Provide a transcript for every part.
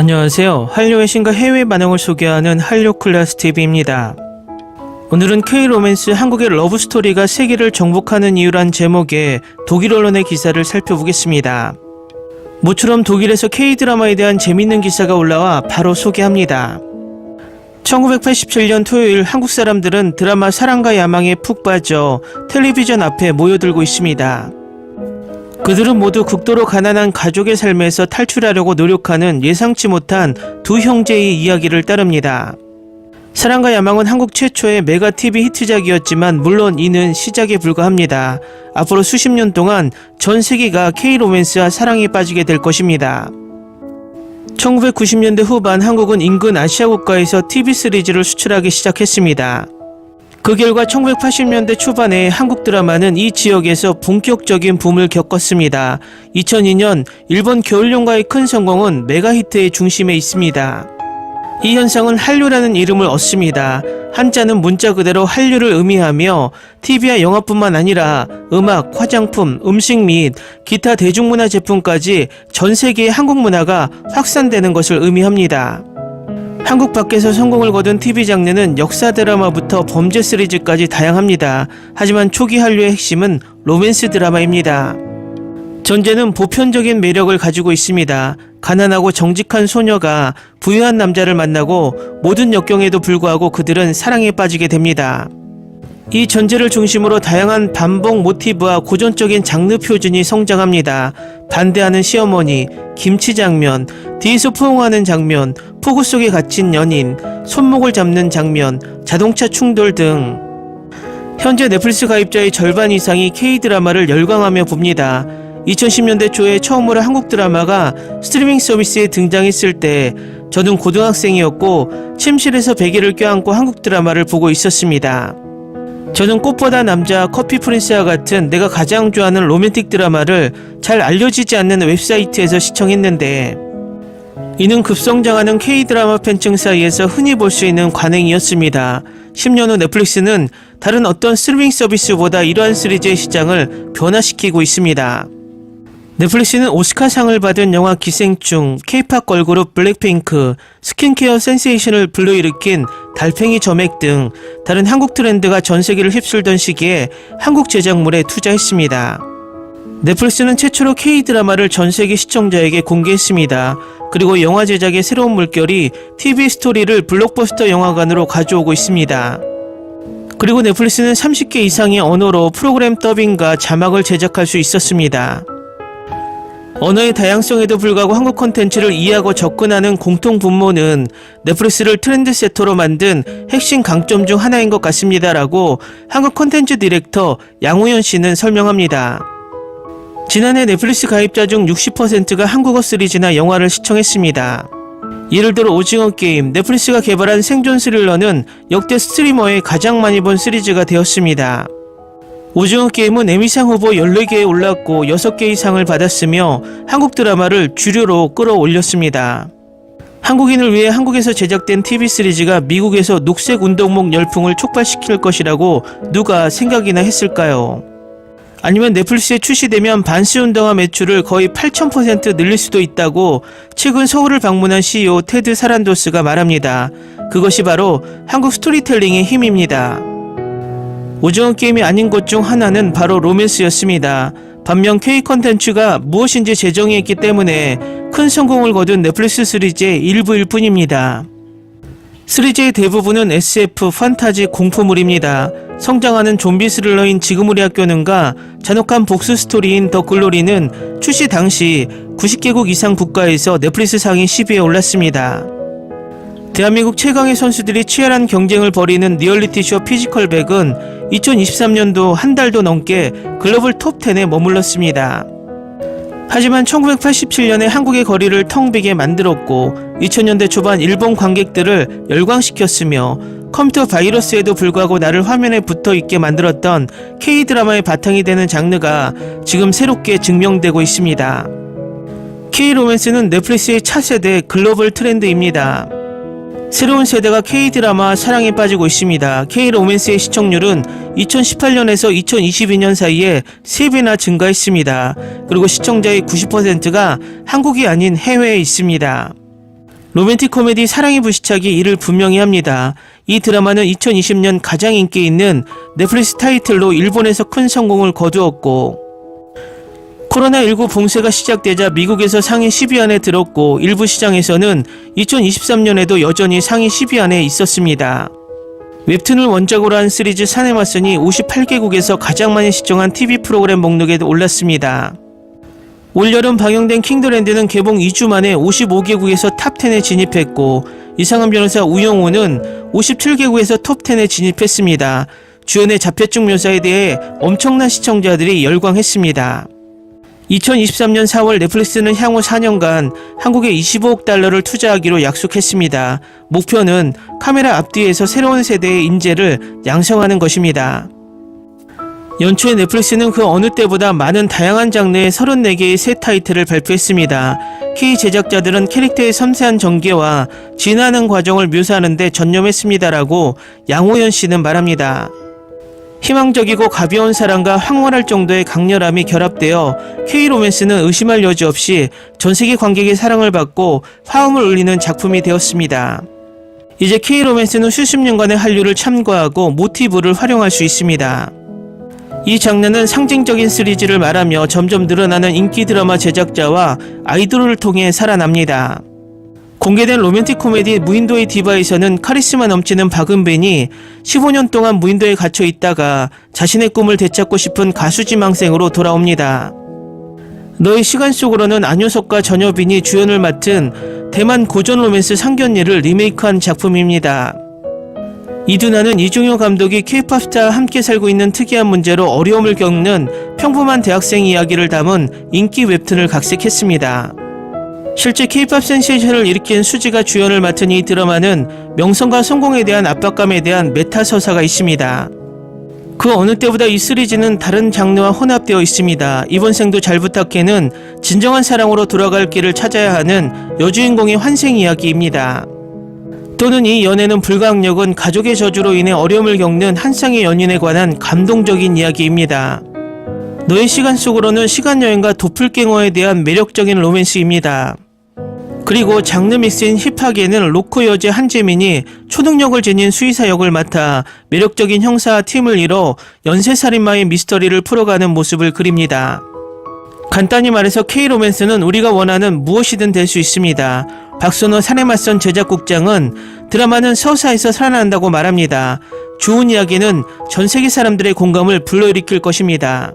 안녕하세요. 한류의 신과 해외 반응을 소개하는 한류클래스TV입니다. 오늘은 K-로맨스 한국의 러브스토리가 세계를 정복하는 이유란 제목의 독일 언론의 기사를 살펴보겠습니다. 모처럼 독일에서 K-드라마에 대한 재밌는 기사가 올라와 바로 소개합니다. 1987년 토요일 한국 사람들은 드라마 사랑과 야망에 푹 빠져 텔레비전 앞에 모여들고 있습니다. 그들은 모두 극도로 가난한 가족의 삶에서 탈출하려고 노력하는 예상치 못한 두 형제의 이야기를 따릅니다. 사랑과 야망은 한국 최초의 메가 TV 히트작이었지만 물론 이는 시작에 불과합니다. 앞으로 수십 년 동안 전 세계가 K-로맨스와 사랑에 빠지게 될 것입니다. 1990년대 후반 한국은 인근 아시아 국가에서 TV 시리즈를 수출하기 시작했습니다. 그 결과 1980년대 초반에 한국 드라마는 이 지역에서 본격적인 붐을 겪었습니다. 2002년 일본 겨울연가의 큰 성공은 메가히트의 중심에 있습니다. 이 현상은 한류라는 이름을 얻습니다. 한자는 문자 그대로 한류를 의미하며 TV와 영화뿐만 아니라 음악, 화장품, 음식 및 기타 대중문화 제품까지 전 세계의 한국 문화가 확산되는 것을 의미합니다. 한국 밖에서 성공을 거둔 TV 장르는 역사 드라마부터 범죄 시리즈까지 다양합니다. 하지만 초기 한류의 핵심은 로맨스 드라마입니다. 전제는 보편적인 매력을 가지고 있습니다. 가난하고 정직한 소녀가 부유한 남자를 만나고 모든 역경에도 불구하고 그들은 사랑에 빠지게 됩니다. 이 전제를 중심으로 다양한 반복 모티브와 고전적인 장르 표준이 성장합니다. 반대하는 시어머니, 김치 장면, 뒤에서 포옹하는 장면, 폭우 속에 갇힌 연인, 손목을 잡는 장면, 자동차 충돌 등 현재 넷플릭스 가입자의 절반 이상이 K-드라마를 열광하며 봅니다. 2010년대 초에 처음으로 한국 드라마가 스트리밍 서비스에 등장했을 때 저는 고등학생이었고 침실에서 베개를 껴안고 한국 드라마를 보고 있었습니다. 저는 꽃보다 남자, 커피 프린스와 같은 내가 가장 좋아하는 로맨틱 드라마를 잘 알려지지 않는 웹사이트에서 시청했는데 이는 급성장하는 K-드라마 팬층 사이에서 흔히 볼 수 있는 관행이었습니다. 10년 후 넷플릭스는 다른 어떤 스트리밍 서비스보다 이러한 시리즈의 시장을 변화시키고 있습니다. 넷플릭스는 오스카상을 받은 영화 기생충, K-팝 걸그룹 블랙핑크, 스킨케어 센세이션을 불러일으킨 달팽이 점액 등 다른 한국 트렌드가 전 세계를 휩쓸던 시기에 한국 제작물에 투자했습니다. 넷플릭스는 최초로 K-드라마를 전 세계 시청자에게 공개했습니다. 그리고 영화 제작의 새로운 물결이 TV 스토리를 블록버스터 영화관으로 가져오고 있습니다. 그리고 넷플릭스는 30개 이상의 언어로 프로그램 더빙과 자막을 제작할 수 있었습니다. 언어의 다양성에도 불구하고 한국 콘텐츠를 이해하고 접근하는 공통 분모는 넷플릭스를 트렌드세터로 만든 핵심 강점 중 하나인 것 같습니다. 라고 한국 콘텐츠 디렉터 양우현 씨는 설명합니다. 지난해 넷플릭스 가입자 중 60%가 한국어 시리즈나 영화를 시청했습니다. 예를 들어 오징어 게임, 넷플릭스가 개발한 생존 스릴러는 역대 스트리머의 가장 많이 본 시리즈가 되었습니다. 오징어 게임은 에미상 후보 14개에 올랐고 6개의 상을 받았으며 한국 드라마를 주류로 끌어올렸습니다. 한국인을 위해 한국에서 제작된 TV 시리즈가 미국에서 녹색 운동복 열풍을 촉발시킬 것이라고 누가 생각이나 했을까요? 아니면 넷플릭스에 출시되면 반스운동화 매출을 거의 8000% 늘릴 수도 있다고 최근 서울을 방문한 CEO 테드 사란도스가 말합니다. 그것이 바로 한국 스토리텔링의 힘입니다. 오징어 게임이 아닌 것 중 하나는 바로 로맨스였습니다. 반면 K 콘텐츠가 무엇인지 재정의했기 때문에 큰 성공을 거둔 넷플릭스 시리즈의 일부일 뿐입니다. 시리즈의 대부분은 SF, 판타지, 공포물입니다. 성장하는 좀비 스릴러인 지금 우리 학교는가 잔혹한 복수 스토리인 더 글로리는 출시 당시 90개국 이상 국가에서 넷플릭스 상위 10위에 올랐습니다. 대한민국 최강의 선수들이 치열한 경쟁을 벌이는 리얼리티쇼 피지컬백은 2023년도 한 달도 넘게 글로벌 톱10에 머물렀습니다. 하지만 1987년에 한국의 거리를 텅 비게 만들었고 2000년대 초반 일본 관객들을 열광시켰으며 컴퓨터 바이러스에도 불구하고 나를 화면에 붙어있게 만들었던 K-드라마의 바탕이 되는 장르가 지금 새롭게 증명되고 있습니다. K-로맨스는 넷플릭스의 차세대 글로벌 트렌드입니다. 새로운 세대가 K-드라마 사랑에 빠지고 있습니다. K-로맨스의 시청률은 2018년에서 2022년 사이에 3배나 증가했습니다. 그리고 시청자의 90%가 한국이 아닌 해외에 있습니다. 로맨틱 코미디 사랑의 불시착이 이를 분명히 합니다. 이 드라마는 2020년 가장 인기 있는 넷플릭스 타이틀로 일본에서 큰 성공을 거두었고, 코로나19 봉쇄가 시작되자 미국에서 상위 10위 안에 들었고, 일부 시장에서는 2023년에도 여전히 상위 10위 안에 있었습니다. 웹툰을 원작으로 한 시리즈 사네마슨이 58개국에서 가장 많이 시청한 TV 프로그램 목록에 올랐습니다. 올여름 방영된 킹더랜드는 개봉 2주 만에 55개국에서 탑10에 진입했고, 이상한 변호사 우영우는 57개국에서 톱10에 진입했습니다. 주연의 자폐증 묘사에 대해 엄청난 시청자들이 열광했습니다. 2023년 4월 넷플릭스는 향후 4년간 한국에 25억 달러를 투자하기로 약속했습니다. 목표는 카메라 앞뒤에서 새로운 세대의 인재를 양성하는 것입니다. 연초에 넷플릭스는 그 어느 때보다 많은 다양한 장르의 34개의 새 타이틀을 발표했습니다. K 제작자들은 캐릭터의 섬세한 전개와 진화하는 과정을 묘사하는 데 전념했습니다라고 양호연 씨는 말합니다. 희망적이고 가벼운 사랑과 황홀할 정도의 강렬함이 결합되어 K-로맨스는 의심할 여지 없이 전세계 관객의 사랑을 받고 화음을 울리는 작품이 되었습니다. 이제 K-로맨스는 수십 년간의 한류를 참고하고 모티브를 활용할 수 있습니다. 이 장르는 상징적인 시리즈를 말하며 점점 늘어나는 인기 드라마 제작자와 아이돌을 통해 살아납니다. 공개된 로맨틱 코미디 무인도의 디바에서는 카리스마 넘치는 박은빈이 15년 동안 무인도에 갇혀 있다가 자신의 꿈을 되찾고 싶은 가수 지망생으로 돌아옵니다. 너의 시간 속으로는 안효석과 전여빈이 주연을 맡은 대만 고전 로맨스 상견례를 리메이크한 작품입니다. 이두나는 이중효 감독이 K-POP 스타와 함께 살고 있는 특이한 문제로 어려움을 겪는 평범한 대학생 이야기를 담은 인기 웹툰을 각색했습니다. 실제 K-POP 센세이션을 일으킨 수지가 주연을 맡은 이 드라마는 명성과 성공에 대한 압박감에 대한 메타 서사가 있습니다. 그 어느 때보다 이 시리즈는 다른 장르와 혼합되어 있습니다. 이번 생도 잘 부탁해는 진정한 사랑으로 돌아갈 길을 찾아야 하는 여주인공의 환생 이야기입니다. 또는 이 연애는 불가항력은 가족의 저주로 인해 어려움을 겪는 한 쌍의 연인에 관한 감동적인 이야기입니다. 너의 시간 속으로는 시간여행과 도플갱어에 대한 매력적인 로맨스입니다. 그리고 장르 믹스인 힙하게는 로코 여제 한재민이 초능력을 지닌 수의사 역을 맡아 매력적인 형사와 팀을 이뤄 연쇄살인마의 미스터리를 풀어가는 모습을 그립니다. 간단히 말해서 K-로맨스는 우리가 원하는 무엇이든 될 수 있습니다. 박선호 사내맞선 제작국장은 드라마는 서사에서 살아난다고 말합니다. 좋은 이야기는 전 세계 사람들의 공감을 불러일으킬 것입니다.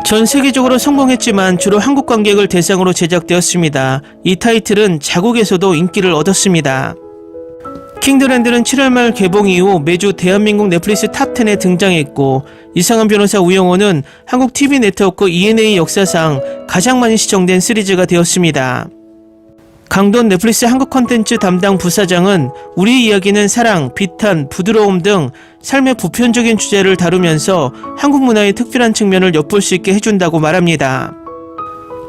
전 세계적으로 성공했지만 주로 한국 관객을 대상으로 제작되었습니다. 이 타이틀은 자국에서도 인기를 얻었습니다. 킹더랜드는 7월 말 개봉 이후 매주 대한민국 넷플릭스 탑10에 등장했고, 이상한 변호사 우영호는 한국 TV 네트워크 ENA 역사상 가장 많이 시청된 시리즈가 되었습니다. 강돈 넷플릭스 한국 콘텐츠 담당 부사장은 우리 이야기는 사랑, 비탄, 부드러움 등 삶의 보편적인 주제를 다루면서 한국 문화의 특별한 측면을 엿볼 수 있게 해준다고 말합니다.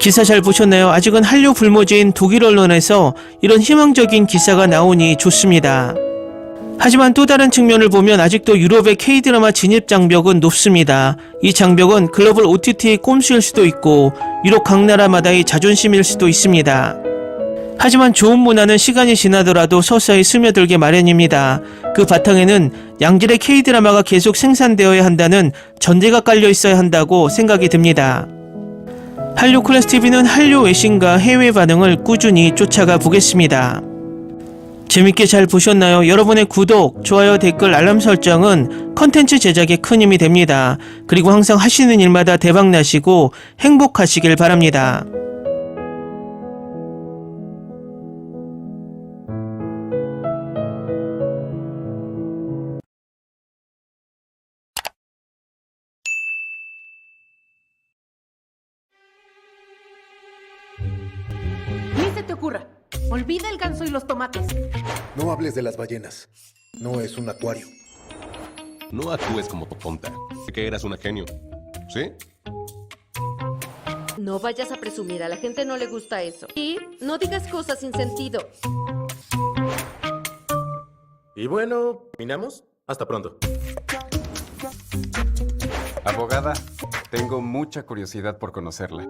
기사 잘 보셨나요? 아직은 한류 불모지인 독일 언론에서 이런 희망적인 기사가 나오니 좋습니다. 하지만 또 다른 측면을 보면 아직도 유럽의 K-드라마 진입 장벽은 높습니다. 이 장벽은 글로벌 OTT의 꼼수일 수도 있고 유럽 각 나라마다의 자존심일 수도 있습니다. 하지만 좋은 문화는 시간이 지나더라도 서서히 스며들게 마련입니다. 그 바탕에는 양질의 K-드라마가 계속 생산되어야 한다는 전제가 깔려 있어야 한다고 생각이 듭니다. 한류 클래스TV는 한류 외신과 해외 반응을 꾸준히 쫓아가 보겠습니다. 재밌게 잘 보셨나요? 여러분의 구독, 좋아요, 댓글, 알람 설정은 컨텐츠 제작에 큰 힘이 됩니다. 그리고 항상 하시는 일마다 대박나시고 행복하시길 바랍니다. Ni se te ocurra. Olvida el ganso y los tomates. No hables de las ballenas. No es un acuario. No actúes como tonta. Sé que eras una genio. ¿Sí? No vayas a presumir, a la gente no le gusta eso. Y no digas cosas sin sentido. Y bueno, ¿terminamos? Hasta pronto. Abogada, tengo mucha curiosidad por conocerla.